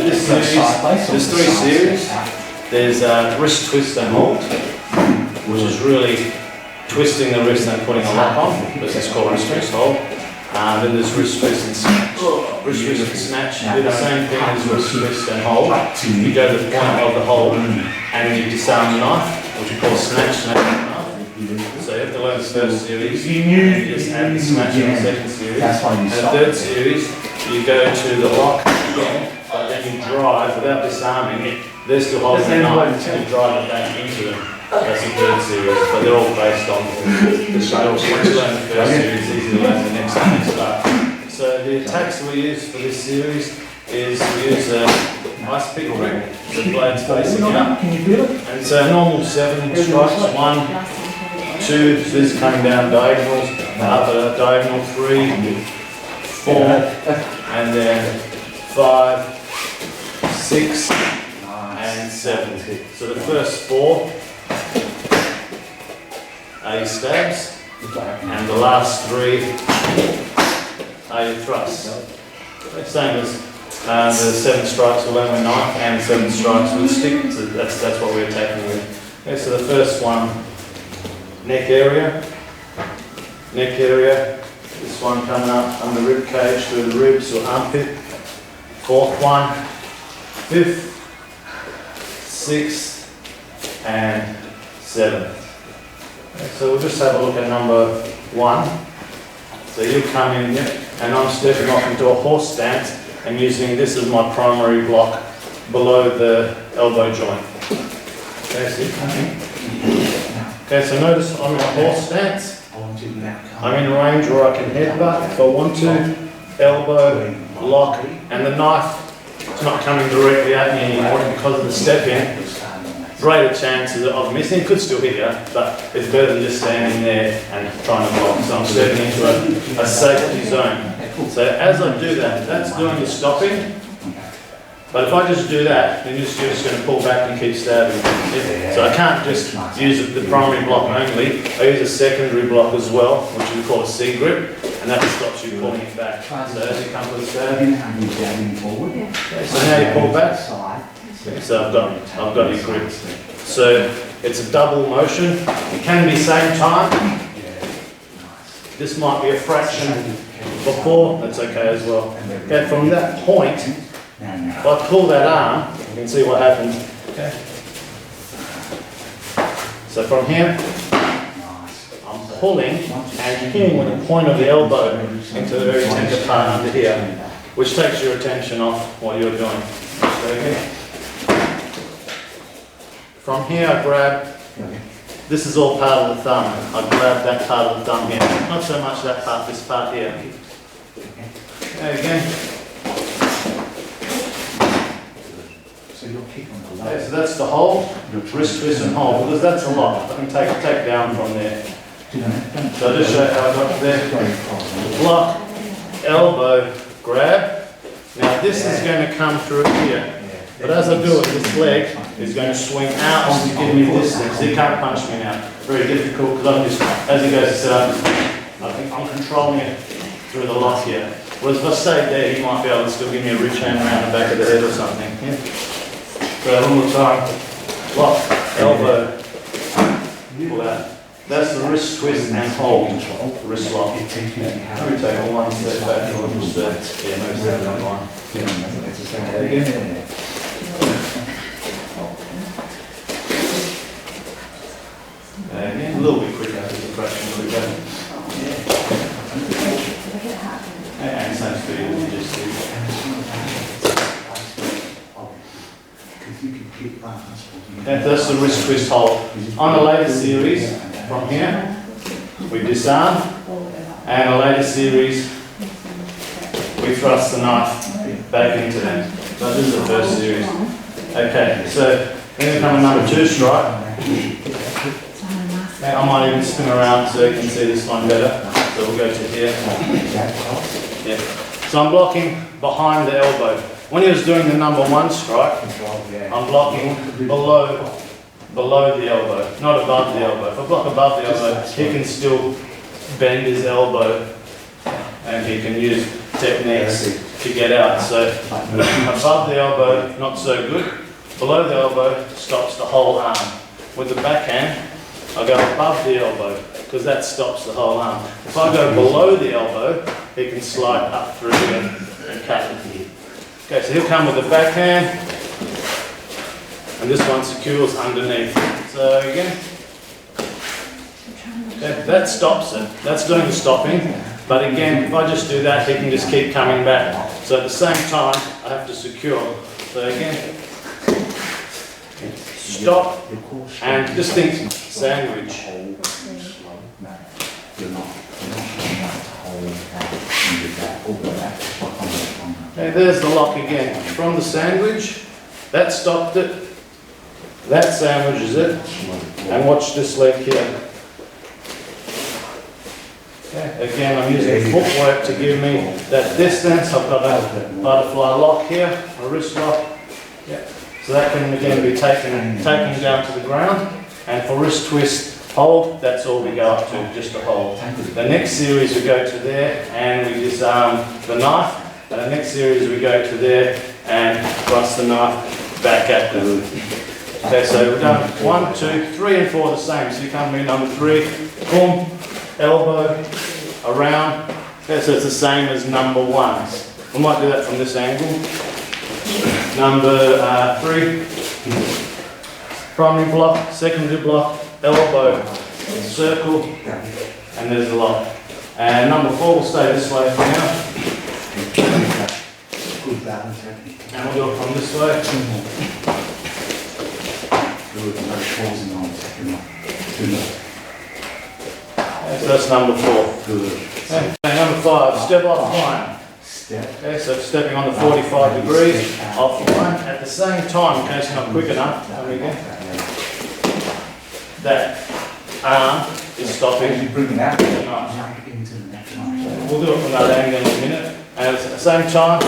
This series, there's 3 series. There's wrist twist and hold, which is really twisting the wrist and putting a lock on. This is called wrist twist hold. Then there's wrist twist and snatch. Wrist twist and snatch do the same thing as wrist twist and hold. You go to the point of the hold and you disarm the knife, which we call snatch the knife. So you have to learn the first series, and you just add the snatch in the second series. And the third series, you go to the lock again, but then you drive without disarming it. They're still holding the knife and you drive it back into them. That's the third series, but they're all based on the shuttle. So once you learn the first series, it's easy to learn the next part. So the attacks we use for this series is we use a ice pick grip, the blades facing out. And it's a normal 7 strikes, 1, 2, so this is coming down diagonals, up a diagonal 3, 4, and then 5, 6, and 7. So the first 4 are your stabs, and the last 3 are your thrusts. Same as the 7 strikes will learn with knife and 7 strikes with stick, so that's what we're attacking with. Okay, so the first one, neck area, this one coming up under rib cage through the ribs or armpit. 4th one, 5th, 6th, and 7th. Okay, so we'll just have a look at number 1. So you come in and I'm stepping off into a horse stance and using this as my primary block below the elbow joint. Okay, so you come in. Okay, so notice I'm in a horse stance. I'm in range where I can headbutt if I want to, elbow, lock, and the knife is not coming directly at me anymore because of the step in. Greater chances of missing, could still hit you, but it's better than just standing there and trying to block. So I'm stepping into a safety zone. So as I do that, that's doing the stopping. But if I just do that, then you're just going to pull back and keep stabbing. So I can't just use the primary block only. I use a secondary block as well, which we call a C grip, and that stops you pulling it back. So as you come to the stab, okay, so now you pull back. So I've got your grip. So it's a double motion. It can be same time. This might be a fraction before. That's okay as well. Okay, from that point, if I pull that arm, you can see what happens. Okay. So from here, I'm pulling and hitting with the point of the elbow into the very tender part under here, which takes your attention off what you're doing. Okay. From here I grab, this is all part of the thumb. I grab that part of the thumb here. Not so much that part, this part here. Okay, again. Okay, so that's the hold, wrist twist and hold, because that's a lot. I can take down from there. So I'll just show you how I got there. Block, elbow, grab. Now this is going to come through here. But as I do it, this leg is going to swing out to give me distance. He can't punch me now. Very difficult because I'm just, as he goes to set up, I think I'm controlling it through the lock here. Whereas if I stayed there, he might be able to still give me a rich hand around the back of the head or something. Yeah? So one more time. Lock, elbow, pull out. That's the wrist twist and hold. Wrist lock. Let me take a 1 step back and we'll just yeah, maybe 7 on 1. Okay, again. Again, a little bit quicker, just a fraction quicker. And same speed as you just did. Okay, that's the wrist twist hold. On a later series, from here, we disarm, and a later series, we thrust the knife back into them. So this is the first series. Okay, so then we come to number 2 strike. Okay, I might even spin around so you can see this one better. So we'll go to here. Yeah. So I'm blocking behind the elbow. When he was doing the number 1 strike, I'm blocking below the elbow, not above the elbow. If I block above the elbow, he can still bend his elbow and he can use techniques to get out. So above the elbow, not so good. Below the elbow stops the whole arm. With the backhand, I go above the elbow because that stops the whole arm. If I go below the elbow, he can slide up through and cut it. Okay, so he'll come with the backhand, and this one secures underneath. So again, okay, that stops it. That's doing the stopping. But again, if I just do that, he can just keep coming back. So at the same time, I have to secure. So again, stop, and just think sandwich. Okay, there's the lock again. From the sandwich, that stopped it, that sandwiches it, and watch this leg here. Okay, again, I'm using footwork to give me that distance. I've got a butterfly lock here, a wrist lock. Yeah. So that can again be taken down to the ground. And for wrist twist hold, that's all we go up to, just a hold. The next series we go to there and we disarm the knife. And the next series we go to there and thrust the knife back at them. Okay, so we've done 1, 2, 3 and 4 the same. So you come in number 3, boom, elbow, around. Okay, so it's the same as number 1. We might do that from this angle. Number 3, primary block, secondary block, elbow, circle, and there's the lock. And number 4 will stay this way for now. And we'll do it from this way. So that's number 4. Okay, number 5, step off line. Okay, so stepping on the 45 degrees off line at the same time, in case you're not quick enough. That arm is stopping. We'll do it from that angle in a minute. And at the same time,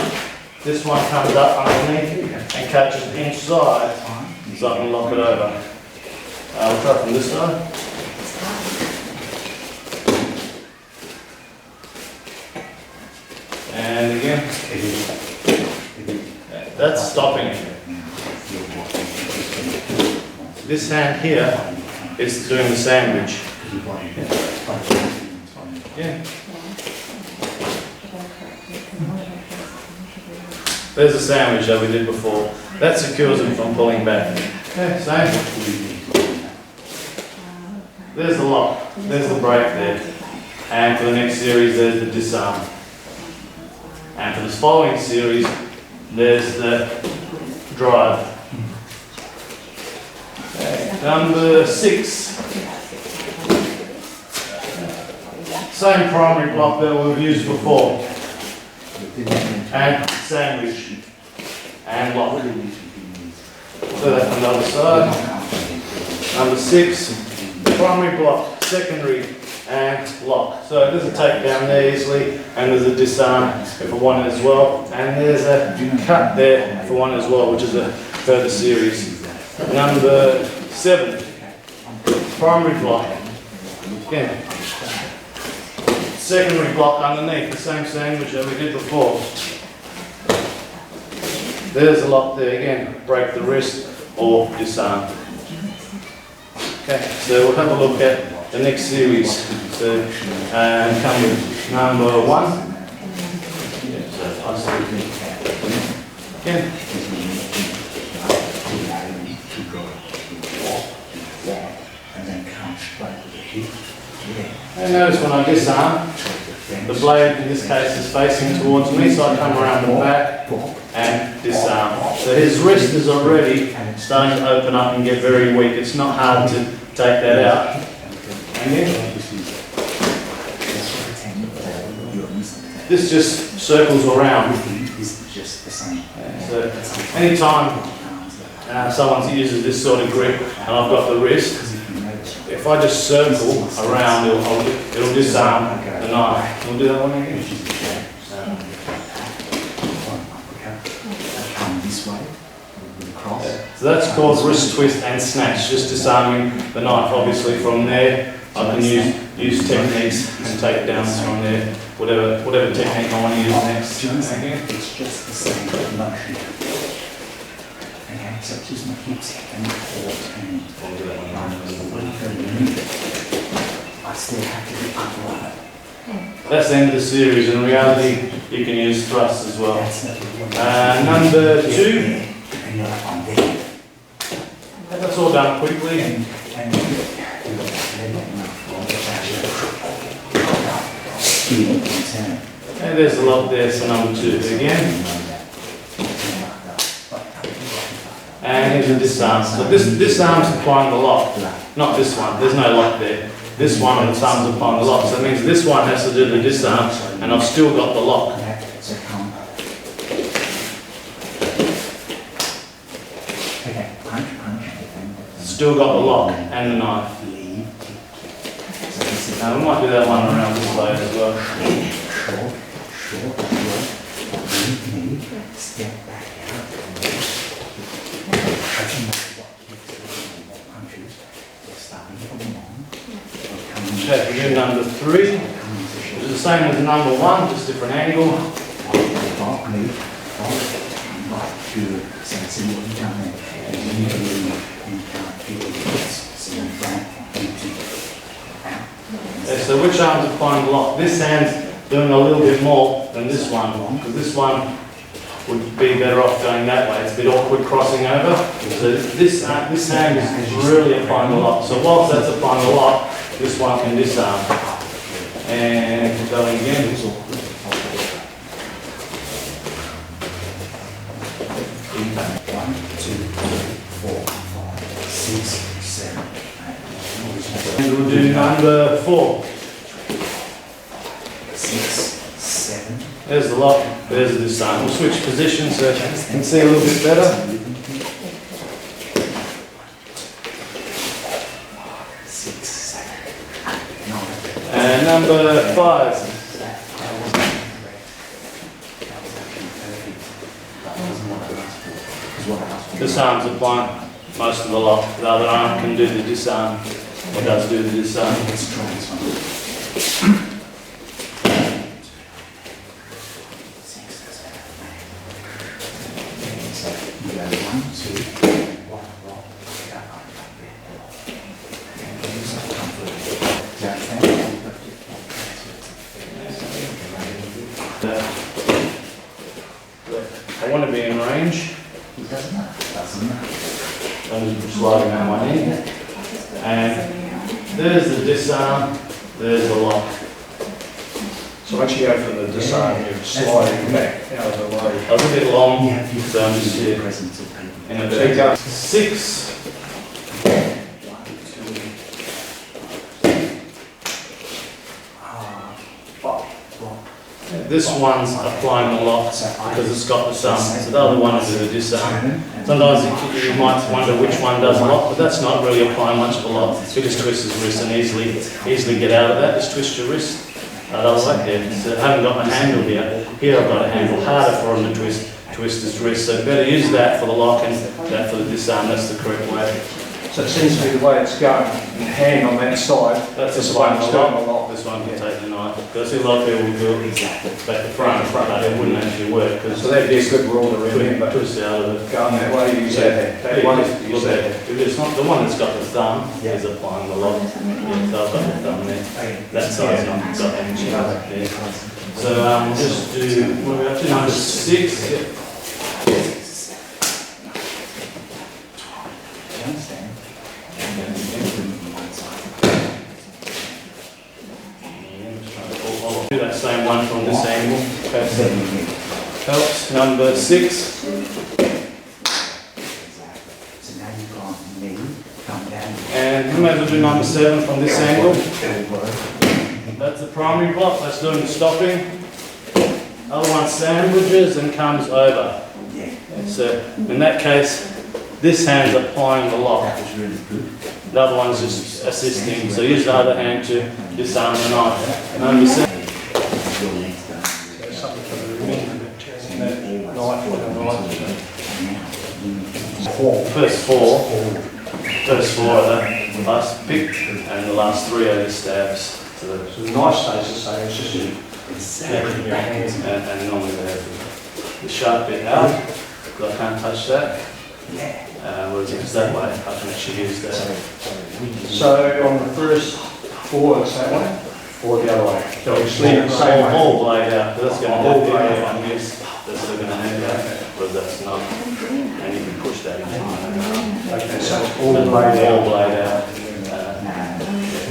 this one comes up underneath and catches inside, so I can lock it over. We'll try from this side. And again, that's stopping it. This hand here is doing the sandwich. Yeah. There's the sandwich that we did before. That secures him from pulling back. Okay, same. There's the lock. There's the break there. And for the next series, there's the disarm. And for this following series, there's the drive. Okay. Number 6. Same primary block that we've used before. And sandwich. And lock. So that's on the other side. Number 6, primary block, secondary, and lock. So there's a takedown there easily, and there's a disarm if I want it as well. And there's a cut there if I want it as well, which is a further series. Number 7, primary block. Again, secondary block underneath, the same sandwich that we did before. There's a lock there again, break the wrist or disarm. Okay, so we'll have a look at the next series. So, and come with number 1. Again. And notice when I disarm, the blade in this case is facing towards me, so I come around the back and disarm. So his wrist is already starting to open up and get very weak. It's not hard to take that out. And then this just circles around. So anytime someone uses this sort of grip and I've got the wrist, if I just circle around, it'll disarm the knife. We'll do that one again. So that's called wrist twist and snatch, just disarming the knife. Obviously from there I can use techniques and takedowns from there, whatever technique I want to use next. It's just the same motion. Okay, so just my hips and core turning. I still have to be upright. That's the end of the series. In reality, you can use thrusts as well. Number 2. And you're like, I'm there. That's all done quickly. And And there's a lock there for number 2 again. And here's a disarm. So this arm's applying the lock, not this one. There's no lock there. This one on the arm's applying the lock. So it means this one has to do the disarm, and I've still got the lock. Still got the lock and the knife. Now we might do that one around this way as well. Step back out. Okay, we do number 3. It's the same as number 1, just different angle. Yeah, so which arm's applying the lock? This hand's doing a little bit more than this one, because this one would be better off going that way. It's a bit awkward crossing over. So this hand is really applying the lock. So whilst that's applying the lock, this one can disarm. And going again. 1, 2, 3, 4, 5, 6, 7, 8. And we'll do number 4. 6, 7. There's the lock, there's the disarm. We'll switch positions so you can see a little bit better. 6, 7, 9. And number 5. This arm's applying most of the lock. The other arm can do the disarm. Or does do the disarm. Let's try this one. 6, 7, 8. So you go 1, 2, 1, rock, I want to be in range. It doesn't matter. Doesn't matter. I'm just sliding that one in. And there's the disarm, there's the lock. So once you go for the disarm, you're sliding back out of the way. I was a bit long, Yeah, if you so I'm just here presence of people. in a bit. 6. This one's applying the lock because it's got the disarm. So the other one is the disarm. Sometimes you might wonder which one does the lock, but that's not really applying much of a lock. You just twist his wrist and easily get out of that. Just twist your wrist. That was like there. So I haven't got my handle here. Here I've got a handle. Harder for him to twist his wrist. So better use that for the lock and that for the disarm. That's the correct way. So it seems to be the way it's going. The hand on that side, That's this the one one's I doing a like. lot. This one can take the knife. Because I see a lot of people do it back to front, but it wouldn't actually work because So that'd be a good rule to remember. twist out of it. Going that way, use that hand. That one, use that hand. If it's not the one that's got the thumb, is applying the lock. Yeah, so I've got the thumb there. That side's not got any there. So we'll just do, what are we up to? Number 6. Yeah. I'll do that same one from this angle. Helps. Number 6. So now you've got knee, come down. And we may as well do number 7 from this angle. That's the primary block, that's doing the stopping. Other one sandwiches and comes over. So in that case, this hand's applying the lock. That was really good. The other one's just assisting. So use the other hand to disarm the knife. Number 7. There's something for the testing that knife with a knife. First four of that. last pick, and the last 3 are the stabs. So So the knife stays the same, it's just Exactly. in your hand. and normally they have the sharp bit out, but I can't touch that. Yeah. Whereas if it's that way, I can actually use that. So on the first 4 it's that way, or the other way? So it's leaving the same way. All blade out, that's going to All have blade the out. on this, that's still going to hang out, whereas that's not. And you can push that in. Okay, so it's all blade All out. blade out.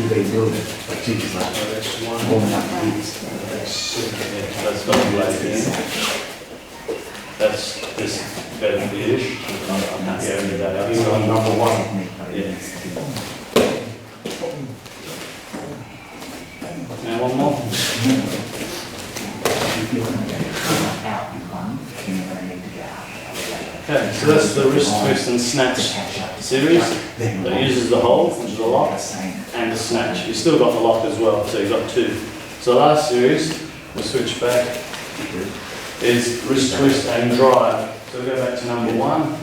They build it, but you just like So that's one, warming up the beats. That's got a blade in. That's just better than the ish. I can't guarantee that out. is on number 1. Yeah. Now one more. If you're going to go out in one, then you're going to need to go out. Okay, so that's the wrist twist and snatch series. That uses the hold, which is the lock, and the snatch. You've still got the lock as well, so you've got 2. So last series, we'll switch back, is wrist twist and drive. So we'll go back to number 1.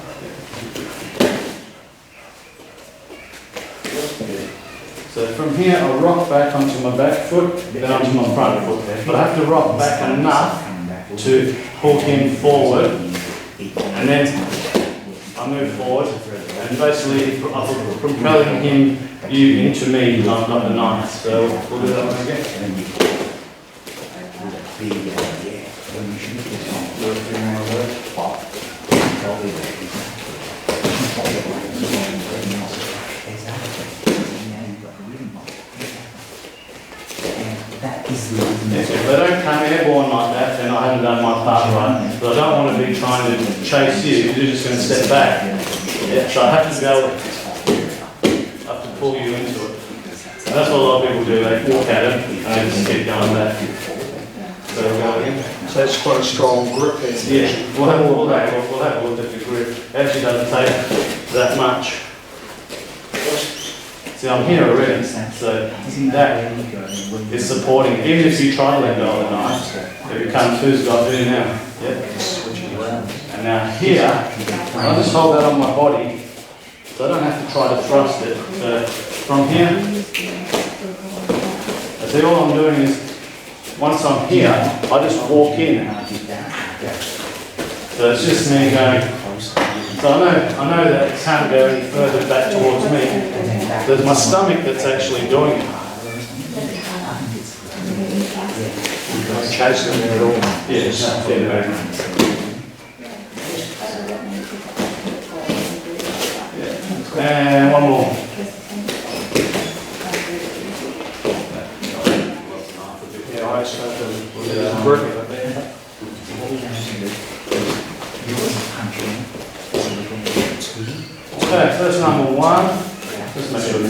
So from here, I'll rock back onto my back foot, then onto my front foot. But I have to rock back enough to hook him forward, and then I move forward, and basically I'm propelling you into me, not the knife. So we'll do that one again. If they don't come airborne like that, then I haven't done my part right. But I don't want to be trying to chase you, you're just going to step back. Yeah, so I have to go, I have to pull you into it. And that's what a lot of people do, they walk at it and they just keep going back. So we'll go again. So it's quite a strong grip there. Yeah, we'll have a look at the grip. It actually doesn't take that much. See, I'm here already, so that is supporting. Even if you try to let go of the knife, it becomes who's got who now. Yep. And now here, I just hold that on my body, so I don't have to try to thrust it. So from here, I see all I'm doing is, once I'm here, I just walk in. So it's just me going. So I know that it can't go any further back towards me. There's my stomach that's actually doing it. Chasing them at all. Yes. And one more. Yeah, I start to grip it there. Okay, so that's number 1. Just make sure.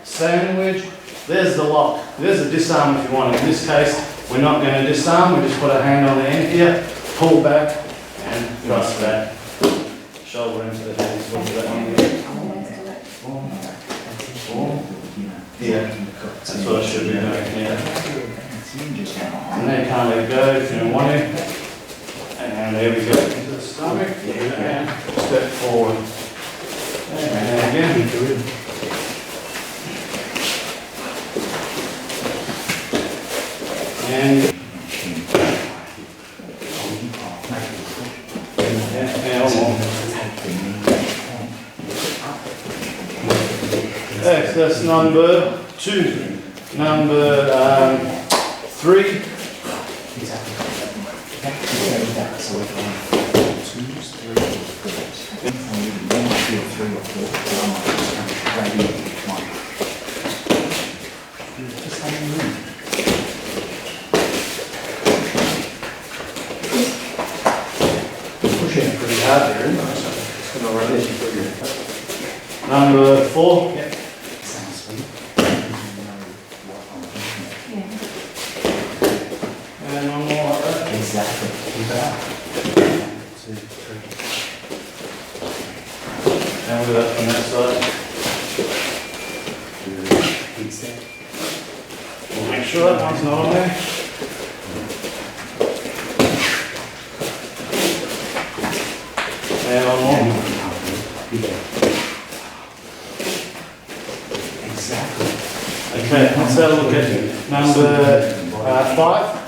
Sandwich. There's the lock. There's a disarm if you want. In this case, we're not going to disarm. We just put a hand on the end here, pull back, and thrust back. Shoulder into the head. That one yeah, that's what I should be doing. Yeah. And then you can't let go if you don't want to. And there we go. Into the stomach. And step forward. And again. And one more. Okay, so that's number 2. Number 3. Pushing it pretty hard there, isn't it? So it's going to release you through your... Number 4. Yep. And one more like that. Exactly. Keep it up. 1, 2, 3. And we'll do that from that side. Big step. We'll make sure that one's not on there. And one more. exactly. Okay, let's have a look at number 5.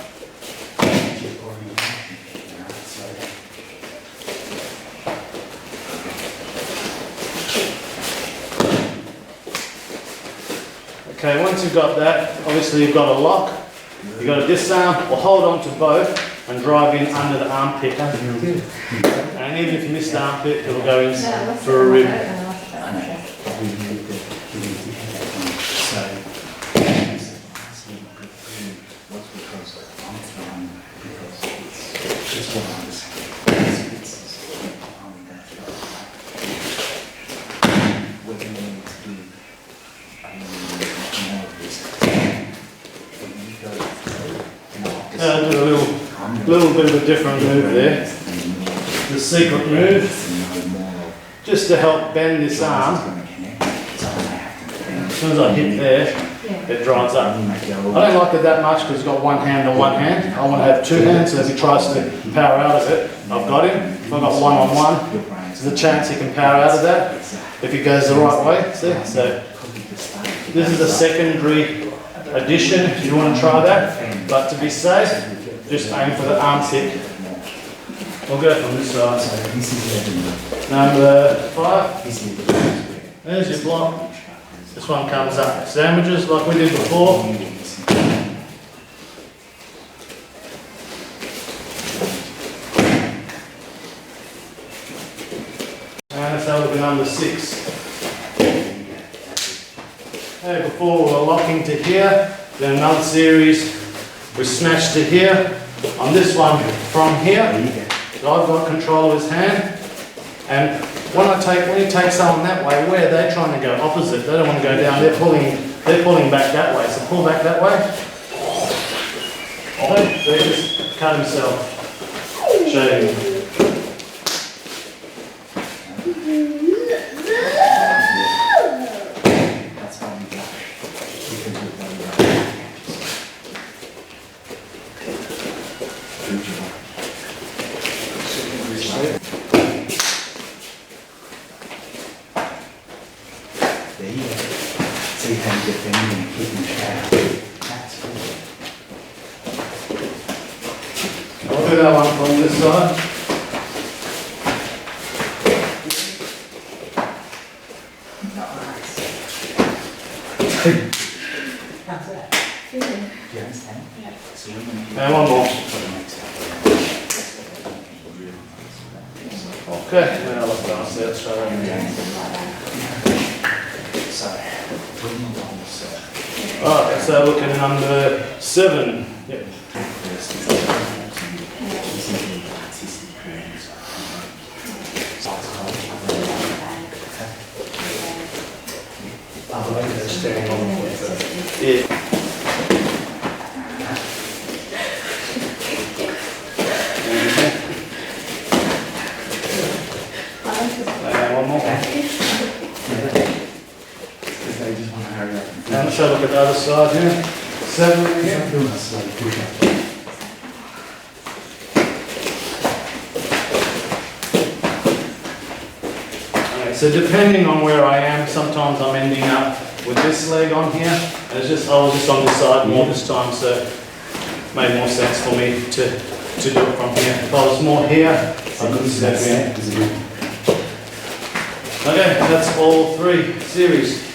Okay, once you've got that, obviously you've got a lock. You've got to disarm or hold on to both and drive in under the armpit. And even if you miss the armpit, it'll go in for a rib. Do a little bit of a different move there. The secret move, just to help bend this arm. As soon as I hit there, it drives up. I don't like it that much because it's got one hand on one hand. I want to have two hands, so if he tries to power out of it, I've got him. If I've got one on one, there's a chance he can power out of that if he goes the right way. See? So this is a secondary addition if you want to try that, but to be safe, just aim for the armpit. We'll go from this side. Number 5. There's your block. This one comes up. Sandwiches like we did before. And let's have a look at number 6. Okay, before we were locking to here, then another series we snatch to here. On this one from here, so I've got control of his hand, and when you take someone that way, where they're trying to go opposite, they don't want to go down, they're pulling back that way, so pull back that way. Okay, so he just cut himself, shaving. So you can get them and keep them trapped. That's cool. I'll do that one from this side. How's that? Do you understand? Yeah. So And one more. Okay, now let's pass that straight. Alright, so look at number 7. Yep. Yeah. One more. And let's have a look at the other side here. 7 again. Okay, so depending on where I am, sometimes I'm ending up with this leg on here. And I was just on this side more this time, so it made more sense for me to do it from here. If I was more here, I couldn't step in. Okay, that's all 3 series.